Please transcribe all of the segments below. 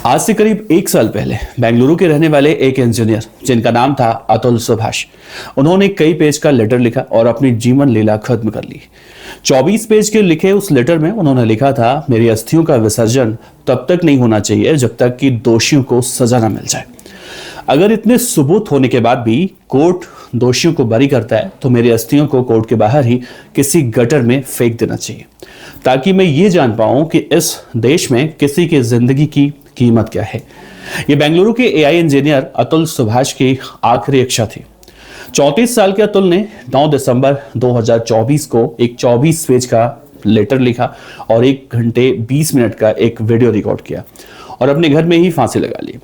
आज से करीब एक साल पहले बेंगलुरु के रहने वाले एक इंजीनियर जिनका नाम था अतुल सुभाष, उन्होंने कई पेज का लेटर लिखा और अपनी जीवन लीला खत्म कर ली। 24 पेज के लिखे उस लेटर में उन्होंने लिखा था, मेरी अस्थियों का विसर्जन तब तक नहीं होना चाहिए जब तक कि दोषियों को सजा न मिल जाए। अगर इतने सबूत होने के बाद भी कोर्ट दोषियों को बरी करता है तो मेरी अस्थियों को कोर्ट के बाहर ही किसी गटर में फेंक देना चाहिए, ताकि मैं ये जान पाऊं कि इस देश में किसी की जिंदगी की कीमत क्या है। ये बेंगलुरु के एआई इंजीनियर अतुल सुभाष की आखिरी इच्छा थी। 34 साल के अतुल ने 9 दिसंबर 2024 को एक 24 पेज का लेटर लिखा और 1 घंटे 20 मिनट का एक वीडियो रिकॉर्ड किया और अपने घर में ही फांसी लगा ली।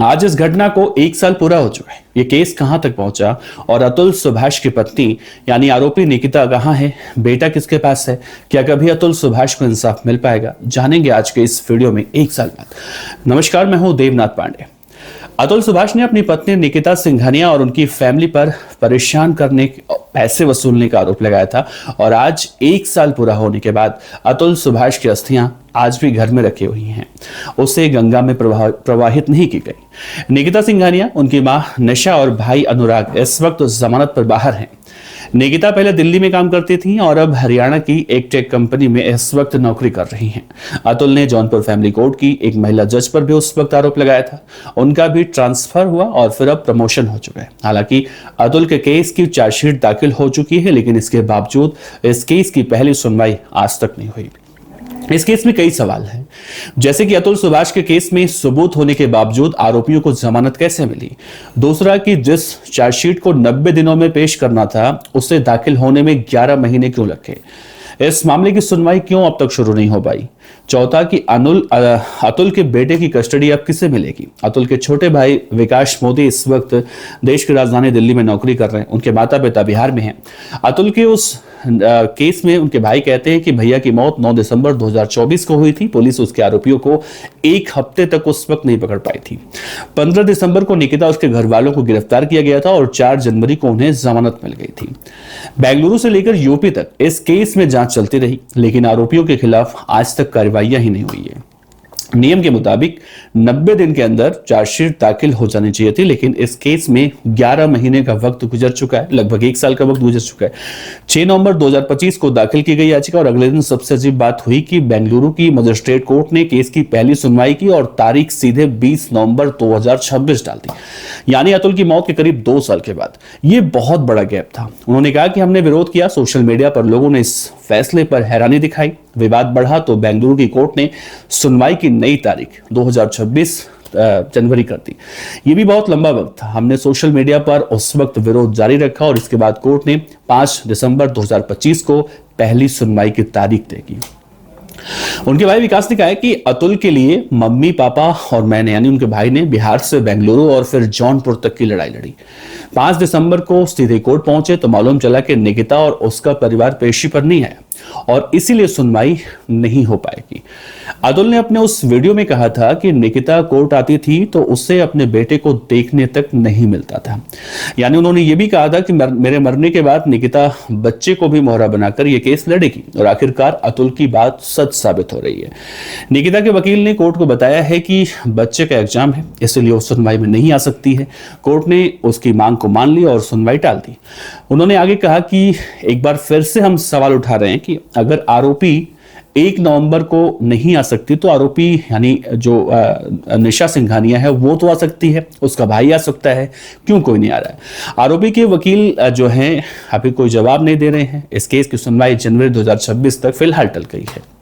आज इस घटना को 1 साल पूरा हो चुका है। ये केस कहां तक पहुंचा और अतुल सुभाष की पत्नी यानी आरोपी निकिता कहां है, बेटा किसके पास है, क्या कभी अतुल सुभाष को इंसाफ मिल पाएगा, जानेंगे आज के इस वीडियो में 1 साल बाद। नमस्कार, मैं हूं देवनाथ पांडे। अतुल सुभाष ने अपनी पत्नी निकिता सिंघानिया और उनकी फैमिली पर परेशान करने, पैसे वसूलने का आरोप लगाया था और आज 1 साल पूरा होने के बाद अतुल सुभाष की अस्थियां आज भी घर में रखी हुई हैं। उसे गंगा में प्रवाहित नहीं की गई। निकिता सिंघानिया, उनकी मां निशा और भाई अनुराग इस वक्त जमानत पर बाहर हैं। निकिता पहले दिल्ली में काम करती थी और अब हरियाणा की एक टेक कंपनी में इस वक्त नौकरी कर रही हैं। अतुल ने जौनपुर फैमिली कोर्ट की एक महिला जज पर भी उस वक्त आरोप लगाया था। उनका भी ट्रांसफर हुआ और फिर अब प्रमोशन हो चुका है। हालांकि अतुल के केस की चार्जशीट दाखिल हो चुकी है, लेकिन इसके बावजूद इस केस की पहली सुनवाई आज तक नहीं हुई। इस केस में कई सवाल हैं, जैसे कि अतुल सुभाष के केस में सबूत होने के बावजूद आरोपियों को जमानत कैसे मिली। दूसरा कि जिस चार्जशीट को 90 दिनों में पेश करना था उसे दाखिल होने में 11 महीने क्यों लगे। इस मामले की सुनवाई क्यों अब तक शुरू नहीं हो पाई। चौथा कि अतुल के बेटे की कस्टडी अब किसे मिलेगी। अतुल के छोटे भाई विकास मोदी इस वक्त देश की राजधानी दिल्ली में नौकरी कर रहे हैं। उनके माता पिता बिहार में हैं। अतुल के उस केस में उनके भाई कहते हैं कि भैया की मौत 9 दिसंबर 2024 को हुई थी। पुलिस उसके आरोपियों को 1 हफ्ते तक उस वक्त नहीं पकड़ पाई थी। 15 दिसंबर को निकिता उसके घर वालों को गिरफ्तार किया गया था और 4 जनवरी को उन्हें जमानत मिल गई थी। बेंगलुरु से लेकर यूपी तक इस केस में जांच चलती रही, लेकिन आरोपियों के खिलाफ आज तक कार्रवाइयां ही नहीं हुई है। नियम के मुताबिक 90 दिन के अंदर चार्जशीट दाखिल हो जानी चाहिए थी, लेकिन इस केस में 11 महीने का वक्त गुजर चुका है, लगभग 1 साल का वक्त गुजर चुका है। 6 नवंबर 2025 को दाखिल की गई याचिका और अगले दिन सबसे अजीब बात हुई कि बेंगलुरु की मजिस्ट्रेट कोर्ट ने केस की पहली सुनवाई की और तारीख सीधे 20 नवंबर 2026 डाल दी, यानी अतुल की मौत के करीब 2 साल के बाद। यह बहुत बड़ा गैप था। उन्होंने कहा कि हमने विरोध किया, सोशल मीडिया पर लोगों ने इस फैसले पर हैरानी दिखाई। विवाद बढ़ा तो बेंगलुरु की कोर्ट ने सुनवाई की नई तारीख 2026 जनवरी कर दी। ये भी बहुत लंबा वक्त था। हमने सोशल मीडिया पर उस वक्त विरोध जारी रखा और इसके बाद कोर्ट ने 5 दिसंबर 2025 को पहली सुनवाई की तारीख तय की। उनके भाई विकास ने कहा कि अतुल के लिए मम्मी, पापा और मैंने यानी उनके भाई ने बिहार से बेंगलुरु और फिर जौनपुर तक की लड़ाई लड़ी। 5 दिसंबर को सीधे कोर्ट पहुंचे तो मालूम चला कि निकिता और उसका परिवार पेशी पर नहीं आया और इसीलिए सुनवाई नहीं हो पाएगी। अतुल ने अपने उस वीडियो में कहा था कि निकिता कोर्ट आती थी तो उसे अपने बेटे को देखने तक नहीं मिलता था। यानी उन्होंने ये भी कहा था कि मेरे मरने के बाद निकिता बच्चे को भी मोहरा बनाकर यह केस लड़ेगी और आखिरकार अतुल की बात सच साबित हो रही है। निकिता के वकील ने कोर्ट को बताया है कि बच्चे का एग्जाम है, इसलिए वो सुनवाई में नहीं आ सकती है। कोर्ट ने उसकी मांग को मान ली और सुनवाई टाल दी। उन्होंने आगे कहा कि एक बार फिर से हम सवाल उठा रहे हैं कि अगर आरोपी 1 नवंबर को नहीं आ सकती तो आरोपी यानी जो निशा सिंघानिया है वो तो आ सकती है, उसका भाई आ सकता है, क्यों कोई नहीं आ रहा है। आरोपी के वकील जो हैं अभी कोई जवाब नहीं दे रहे हैं। इस केस की सुनवाई जनवरी 2026 तक फिलहाल टल गई है।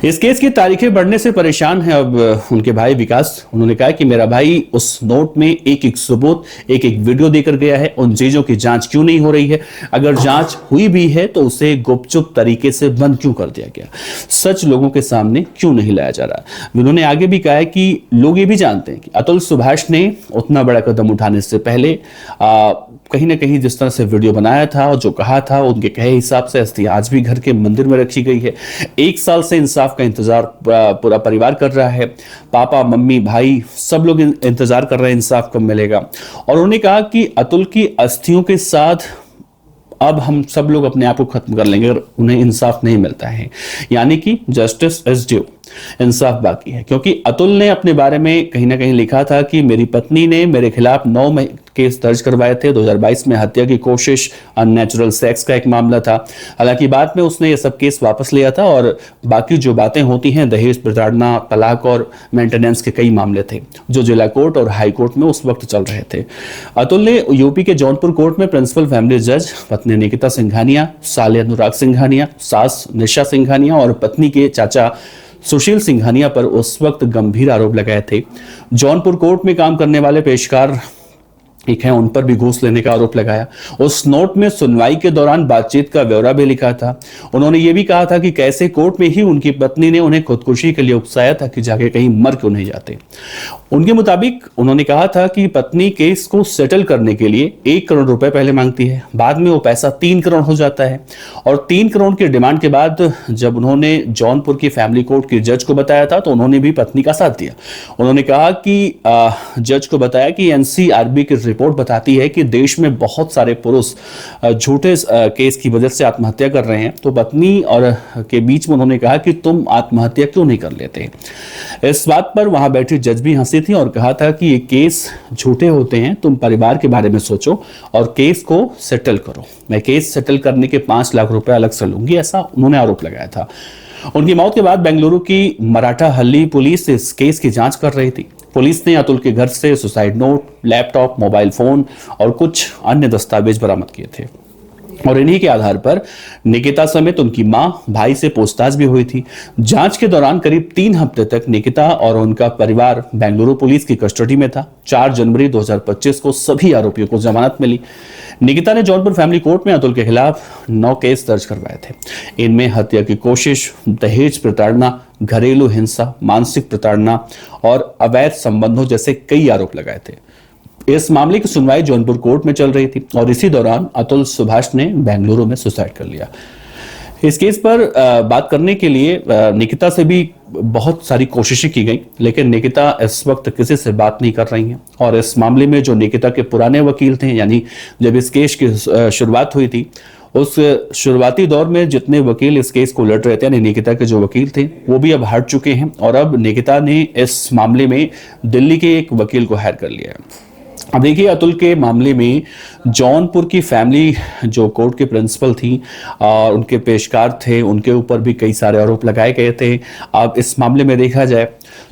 इस केस की तारीखें बढ़ने से परेशान है अब उनके भाई विकास। उन्होंने कहा कि मेरा भाई उस नोट में एक एक सबूत, एक एक वीडियो देकर गया है। उन चीजों की जांच क्यों नहीं हो रही है? अगर जांच हुई भी है तो उसे गुपचुप तरीके से बंद क्यों कर दिया गया? सच लोगों के सामने क्यों नहीं लाया जा रहा? उन्होंने आगे भी कहा है कि लोग ये भी जानते हैं कि अतुल सुभाष ने उतना बड़ा कदम उठाने से पहले कहीं ना कहीं जिस तरह से वीडियो बनाया था और जो कहा था, उनके कहे हिसाब से अस्थियां आज भी घर के मंदिर में रखी गई है। 1 साल से इंसाफ का इंतजार पूरा परिवार कर रहा है। पापा, मम्मी, भाई सब लोग इंतजार कर रहे हैं इंसाफ कब मिलेगा। और उन्होंने कहा कि अतुल की अस्थियों के साथ अब हम सब लोग अपने आप को खत्म कर लेंगे अगर उन्हें इंसाफ नहीं मिलता है। यानी कि जस्टिस इज ड्यू, इंसाफ बाकी है। क्योंकि अतुल ने अपने बारे में कहीं ना कहीं लिखा था कि मेरी पत्नी ने मेरे खिलाफ 9 केस दर्ज करवाए थे। 2022 में हत्या की कोशिश, अननेचुरल सेक्स का एक मामला था। हालांकि बाद में उसने ये सब केस वापस लिया था और बाकी जो बातें होती हैं, दहेज प्रताड़ना, तलाक और मेंटेनेंस के कई मामले थे जो जिला कोर्ट और हाई कोर्ट में उस वक्त चल रहे थे। अतुल ने यूपी के जौनपुर कोर्ट में प्रिंसिपल फैमिली जज पत्नी निकिता सिंघानिया, साले अनुराग सिंघानिया, सास निशा सिंघानिया और पत्नी के चाचा सुशील सिंघानिया पर उस वक्त गंभीर आरोप लगाए थे। जौनपुर कोर्ट में काम करने वाले पेशकार एक है, उन पर भी घूस लेने का आरोप लगाया। उस नोट में सुनवाई के दौरान बातचीत का ब्यौरा भी लिखा था। उन्होंने ये भी कहा था कि कैसे कोर्ट में ही उनकी पत्नी ने उन्हें खुदकुशी के लिए उकसाया था कि जाके कहीं मर क्यों नहीं जाते। उनके मुताबिक उन्होंने कहा था कि पत्नी केस को सेटल करने के लिए 1 करोड़ रुपए पहले मांगती है, बाद में वो पैसा 3 करोड़ हो जाता है। और 3 करोड़ की डिमांड के बाद जब उन्होंने जौनपुर की फैमिली कोर्ट के जज को बताया था तो उन्होंने भी पत्नी का साथ दिया। उन्होंने कहा कि जज को बताया कि एनसीआरबी की रिपोर्ट बताती है कि देश में बहुत सारे पुरुष झूठे केस की वजह से आत्महत्या कर रहे हैं। तो पत्नी और के बीच में उन्होंने कहा कि तुम आत्महत्या क्यों नहीं कर लेते। इस बात पर वहां बैठी जज भी हंसी थी और कहा था कि ये केस झूठे होते हैं, तुम परिवार के बारे में सोचो और केस को सेटल करो। मैं केस सेटल करने के 5 लाख रुपए अलग से लूंगी, ऐसा उन्होंने आरोप लगाया था। उनकी मौत के बाद बेंगलुरु की मराठा हल्ली पुलिस इस केस की जांच कर रही थी। पुलिस ने अतुल के घर से suicide note, laptop, mobile phone और कुछ अन्य दस्तावेज बरामद किए थे और इन्हीं के आधार पर निकिता समेत उनकी मां, भाई से पूछताछ भी हुई थी। जांच के दौरान करीब 3 हफ्ते तक निकिता और उनका परिवार बेंगलुरु पुलिस की कस्टडी में था। 4 जनवरी 2025 को सभी आरोपियों को जमानत मिली। निकिता ने जौनपुर फैमिली कोर्ट में अतुल के खिलाफ 9 केस दर्ज करवाए थे। इनमें हत्या की कोशिश, दहेज प्रताड़ना, घरेलू हिंसा, मानसिक प्रताड़ना और अवैध संबंधों जैसे कई आरोप लगाए थे। इस मामले की सुनवाई जौनपुर कोर्ट में चल रही थी और इसी दौरान अतुल सुभाष ने बेंगलुरु में सुसाइड कर लिया। इस केस पर बात करने के लिए निकिता से भी बहुत सारी कोशिशें की गई, लेकिन निकिता इस वक्त किसी से बात नहीं कर रही हैं। और इस मामले में जो निकिता के पुराने वकील थे, यानी जब इस केस की शुरुआत हुई थी उस शुरुआती दौर में जितने वकील इस केस को लड़ रहे थे, यानी निकिता के जो वकील थे, वो भी अब हट चुके हैं और अब निकिता ने इस मामले में दिल्ली के एक वकील को हायर कर लिया है। अब देखिए, अतुल के मामले में जौनपुर की फैमिली जो कोर्ट के प्रिंसिपल थी और उनके पेशकार थे, उनके ऊपर भी कई सारे आरोप लगाए गए थे। अब इस मामले में देखा जाए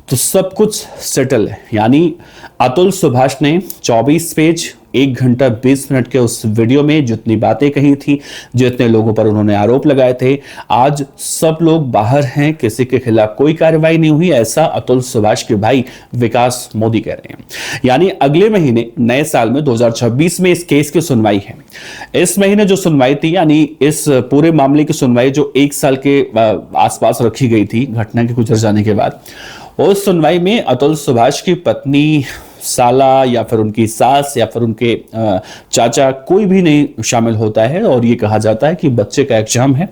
तो सब कुछ सेटल है। यानी अतुल सुभाष ने 24 पेज 1 घंटा 20 मिनट के उस वीडियो में जितनी बातें कही थी, जितने लोगों पर उन्होंने आरोप लगाए थे, आज सब लोग बाहर हैं, किसी के खिलाफ कोई कार्रवाई नहीं हुई, ऐसा अतुल सुभाष के भाई विकास मोदी कह रहे हैं। यानी अगले महीने नए साल में 2026 में इस केस की सुनवाई है। इस महीने जो सुनवाई थी, यानी इस पूरे मामले की सुनवाई जो 1 साल के आसपास रखी गई थी घटना के गुजर जाने के बाद, उस सुनवाई में अतुल सुभाष की पत्नी, साला या फिर उनकी सास या फिर उनके चाचा कोई भी नहीं शामिल होता है और ये कहा जाता है कि बच्चे का एग्जाम है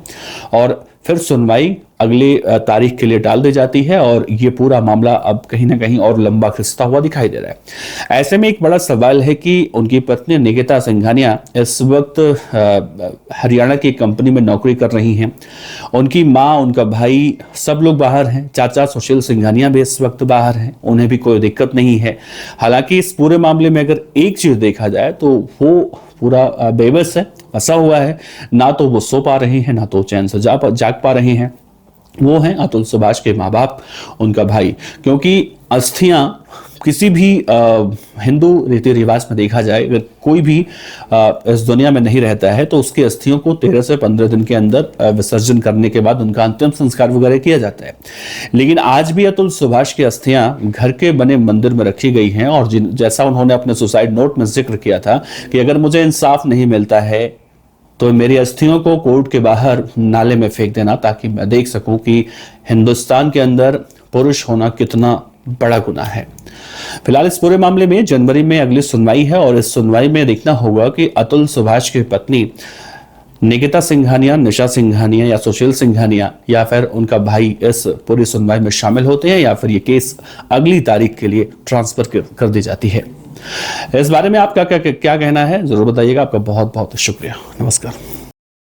और फिर सुनवाई अगले तारीख के लिए टाल दी जाती है और ये पूरा मामला अब कहीं ना कहीं और लंबा खिंचता हुआ दिखाई दे रहा है। ऐसे में एक बड़ा सवाल है कि उनकी पत्नी निकिता सिंघानिया इस वक्त हरियाणा की कंपनी में नौकरी कर रही हैं। उनकी माँ, उनका भाई, सब लोग बाहर हैं। चाचा सुशील सिंघानिया भी इस वक्त बाहर हैं, उन्हें भी कोई दिक्कत नहीं है। हालांकि इस पूरे मामले में अगर एक चीज देखा जाए तो वो पूरा बेबस है, फंसा हुआ है। ना तो वो सो पा रहे हैं, ना तो चैन से जाग पा रहे हैं। वो हैं अतुल सुभाष के माँ बाप, उनका भाई। क्योंकि अस्थियां किसी भी हिंदू रीति रिवाज में देखा जाए, अगर कोई भी इस दुनिया में नहीं रहता है तो उसकी अस्थियों को 13 से 15 दिन के अंदर विसर्जन करने के बाद उनका अंतिम संस्कार वगैरह किया जाता है। लेकिन आज भी अतुल सुभाष की अस्थियां घर के बने मंदिर में रखी गई हैं और जैसा उन्होंने अपने सुसाइड नोट में जिक्र किया था कि अगर मुझे इंसाफ नहीं मिलता है तो मेरी अस्थियों को कोर्ट के बाहर नाले में फेंक देना, ताकि मैं देख सकूं कि हिंदुस्तान के अंदर पुरुष होना कितना बड़ा गुनाह है। फिलहाल इस पूरे मामले में जनवरी में अगली सुनवाई है और इस सुनवाई में देखना होगा कि अतुल सुभाष की पत्नी निकिता सिंघानिया, निशा सिंघानिया या सुशील सिंघानिया या फिर उनका भाई इस पूरी सुनवाई में शामिल होते हैं या फिर ये केस अगली तारीख के लिए ट्रांसफर कर दी जाती है। इस बारे में आपका क्या कहना है जरूर बताइएगा। आपका बहुत बहुत शुक्रिया। नमस्कार।